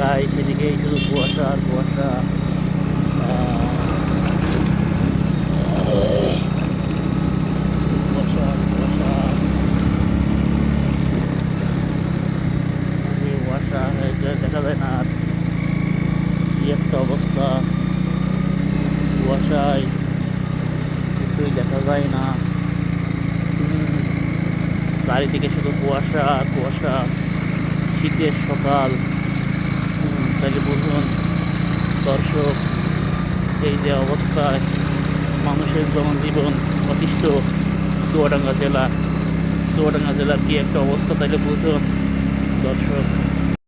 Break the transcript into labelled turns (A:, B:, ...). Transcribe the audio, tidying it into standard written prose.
A: তাকাই সেদিকেই শুধু কুয়াশা আর কুয়াশা। কুয়াশা আর কুয়াশা, কুয়াশা দেখা যায় না আর। কি একটা অবস্থা, কুয়াশায় কিছুই দেখা যায় না। চারিদিকে শুধু কুয়াশা আর কুয়াশা, শীতের সকাল। তাহলে বুঝুন দর্শক, এই যে অবস্থায় মানুষের জনজীবন অতিষ্ঠ চুয়াডাঙ্গা জেলার কি একটা অবস্থা, তাইলে বুঝুন দর্শক।